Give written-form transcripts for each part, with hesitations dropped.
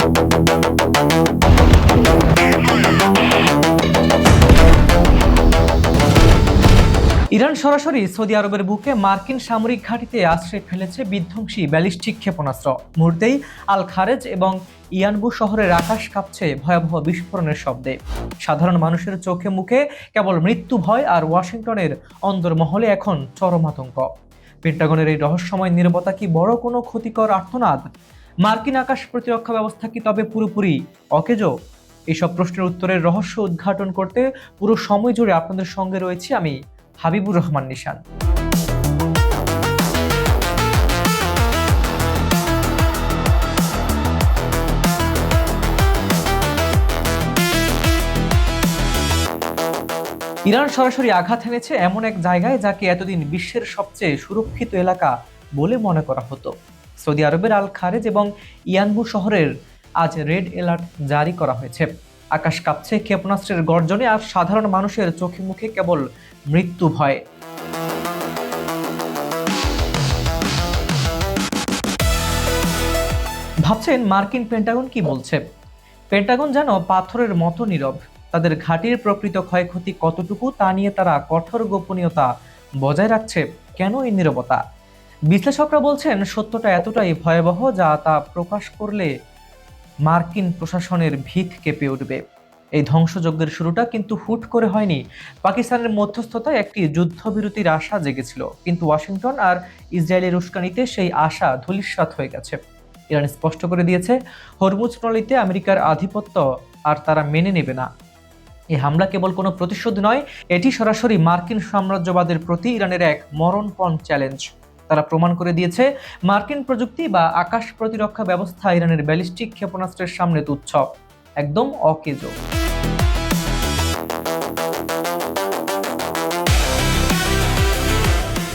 Iran সরাসরি Saudi আরবের বুকে মার্কিন সামরিক ঘাঁটিতে আশ্রয় ফেলেছে বিধ্বংসী ব্যালিস্টিক ক্ষেপণাস্ত্র। মুহূর্তেই আল খারেজ এবং ইয়ানবু শহরের আকাশ কাঁপছে ভয়াবহ বিস্ফোরণের শব্দে। সাধারণ মানুষের চোখে মুখে কেবল মৃত্যু ভয়, আর ওয়াশিংটনের অন্দরমহলে এখন চরম আতঙ্ক। পেন্টাগনের এই রহস্যময় নীরবতা কি বড় কোনো ক্ষতিকর আর্তনাদ? মার্কিন আকাশ প্রতিরক্ষা ব্যবস্থা কি তবে পুরোপুরি অকেজো? এইসব প্রশ্নের উত্তরের রহস্য উদ্ঘাটন করতে পুরো সময় জুড়ে আপনাদের সঙ্গে রয়েছি আমি, হাবিবুর রহমান নিশান। ইরান সরাসরি আঘাত এনেছে এমন এক জায়গায় যাকে এতদিন বিশ্বের সবচেয়ে সুরক্ষিত এলাকা বলে মনে করা হতো। সৌদি আরবের আল খারেজ এবং ইয়ানবু শহরের আজ রেড অ্যালার্ট জারি করা হয়েছে। আকাশ কাঁপছে ক্ষেপণাস্ত্রের গর্জনে, আর সাধারণ মানুষের চোখে মুখে কেবল মৃত্যু ভয়। ভাবছেন মার্কিন পেন্টাগন কি বলছে? পেন্টাগন যেন পাথরের মতো নীরব। তাদের ঘাঁটির প্রকৃত ক্ষয়ক্ষতি কতটুকু তা নিয়ে তারা কঠোর গোপনীয়তা বজায় রাখছে। কেন এই নীরবতা? বিশ্লেষকরা বলছেন সত্যটা এতটাই ভয়াবহ যা তা প্রকাশ করলে মার্কিন প্রশাসনের ভিত কেঁপে উঠবে। এই ধ্বংসযজ্ঞের শুরুটা কিন্তু হুট করে হয়নি। পাকিস্তানের মধ্যস্থতায় একটি যুদ্ধবিরতির আশা জেগেছিল, কিন্তু ওয়াশিংটন আর ইসরায়েলের উস্কানিতে সেই আশা ধূলিসাৎ হয়ে গেছে। ইরান স্পষ্ট করে দিয়েছে হরমুজ প্রণালীতে আমেরিকার আধিপত্য আর তারা মেনে নেবে না। এই হামলা কেবল কোনো প্রতিশোধ নয়, এটি সরাসরি মার্কিন সাম্রাজ্যবাদের প্রতি ইরানের এক মরণপণ চ্যালেঞ্জ। তারা প্রমাণ করে দিয়েছে মার্কিন প্রযুক্তি বা আকাশ প্রতিরক্ষা ব্যবস্থা ইরানের ব্যালিস্টিক ক্ষেপণাস্ত্রের সামনে তুচ্ছ, একদম অকেজো।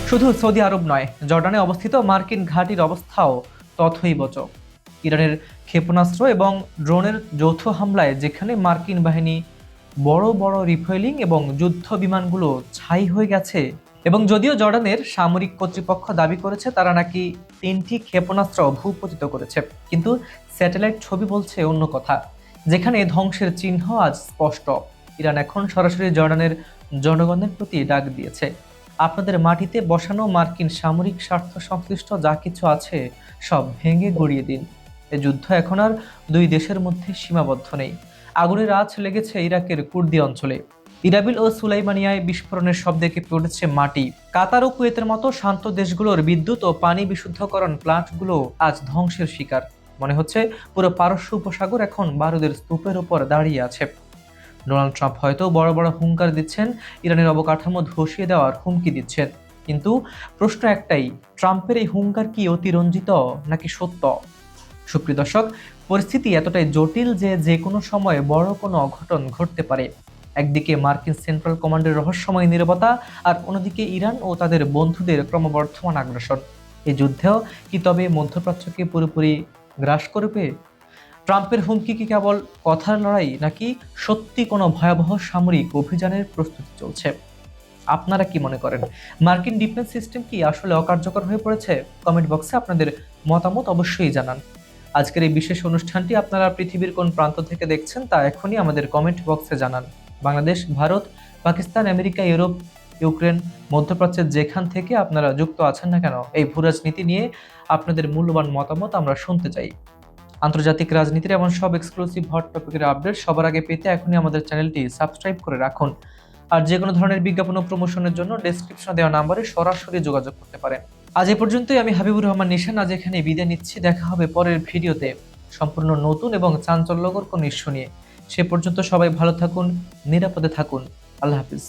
শুধু সৌদি আরব নয়, জর্ডানে অবস্থিত মার্কিন ঘাঁটির অবস্থাও তথৈবচ। ইরানের ক্ষেপণাস্ত্র এবং ড্রোনের যৌথ হামলায় যেখানে মার্কিন বাহিনী বড় বড় রিফয়েলিং এবং যুদ্ধ বিমানগুলো ছাই হয়ে গেছে, এবং যদিও জর্ডানের সামরিক কর্তৃপক্ষ দাবি করেছে তারা নাকি 3টি ক্ষেপণাস্ত্র ভূপতিত করেছে, কিন্তু স্যাটেলাইট ছবি বলছে অন্য কথা। যেখানে ধ্বংসের চিহ্ন আজ স্পষ্ট। ইরান এখন সরাসরি জর্ডানের জনগণের প্রতি ডাক দিয়েছে, আপনাদের মাটিতে বসানো মার্কিন সামরিক স্বার্থ সংশ্লিষ্ট যা কিছু আছে সব ভেঙে গড়িয়ে দিন। এ যুদ্ধ এখন আর দুই দেশের মধ্যে সীমাবদ্ধ নেই। আগুনের আঁচ লেগেছে ইরাকের কুর্দি অঞ্চলে। ইরাবিল ও সুলাইমানিয়ায় বিস্ফোরণের শব্দে কেঁপে উঠেছে মাটি। কাতার ও কুয়েতের মতো শান্ত দেশগুলোর বিদ্যুৎ ও পানি বিশুদ্ধকরণ প্লান্টগুলো আজ ধ্বংসের শিকার। মনে হচ্ছে পুরো পারস্য উপসাগর এখন বারুদের স্তূপের উপর দাঁড়িয়ে আছে। ডোনাল্ড ট্রাম্প হয়তো বড় বড় হুঙ্কার দিচ্ছেন, ইরানের অবকাঠামো ধসিয়ে দেওয়ার হুমকি দিচ্ছেন, কিন্তু প্রশ্ন একটাই, ট্রাম্পের এই হুঙ্কার কি অতিরঞ্জিত নাকি সত্য? সুপ্রিয় দর্শক, পরিস্থিতি এতটাই জটিল যে যে কোনো সময় বড় কোনো অঘটন ঘটতে পারে। একদিকে মার্কিন সেন্ট্রাল কমান্ডের রহস্যময় নীরবতা, আর অন্যদিকে ইরান ও তাদের বন্ধুদের ক্রমবর্ধমান আগ্রাসন। এই যুদ্ধেও কি তবে মধ্যপ্রাচ্যকে পুরোপুরি গ্রাস করবে? ট্রাম্পের হুমকি কি কেবল কথার লড়াই, নাকি সত্যি কোনো ভয়াবহ সামরিক অভিযানের প্রস্তুতি চলছে? আপনারা কি মনে করেন? মার্কিন ডিফেন্স সিস্টেম কি আসলে অকার্যকর হয়ে পড়েছে? কমেন্ট বক্সে আপনাদের মতামত অবশ্যই জানান। আজকের এই বিশেষ অনুষ্ঠানটি আপনারা পৃথিবীর কোন প্রান্ত থেকে দেখছেন তা এখনই আমাদের কমেন্ট বক্সে জানান। Bangladesh, Bharat, Pakistan, America, Europe, Ukraine, মধ্যপ্রাচ্যের যেখান থেকে আপনারা যুক্ত আছেন না কেন, এই ভূরাজনীতি নিয়ে আপনাদের মূল্যবান মতামত আমরা শুনতে চাই। আন্তর্জাতিক রাজনীতির এমন সব এক্সক্লুসিভ হট টপিকের আপডেট সবার আগে পেতে এখনই আমাদের চ্যানেলটি সাবস্ক্রাইব করে রাখুন। আর যে কোনো ধরনের বিজ্ঞাপন ও প্রমোশনের জন্য ডেসক্রিপশনে দেওয়া নাম্বারে সরাসরি যোগাযোগ করতে পারেন। আজ এ পর্যন্তই। আমি হাবিবুর রহমান নিশান আজ এখানে বিদায় নিচ্ছি। দেখা হবে পরের ভিডিওতে সম্পূর্ণ নতুন এবং চাঞ্চল্যকর কোনো ইস্যু নিয়ে। সে পর্যন্ত সবাই ভালো থাকুন, নিরাপদে থাকুন। আল্লাহ হাফিজ।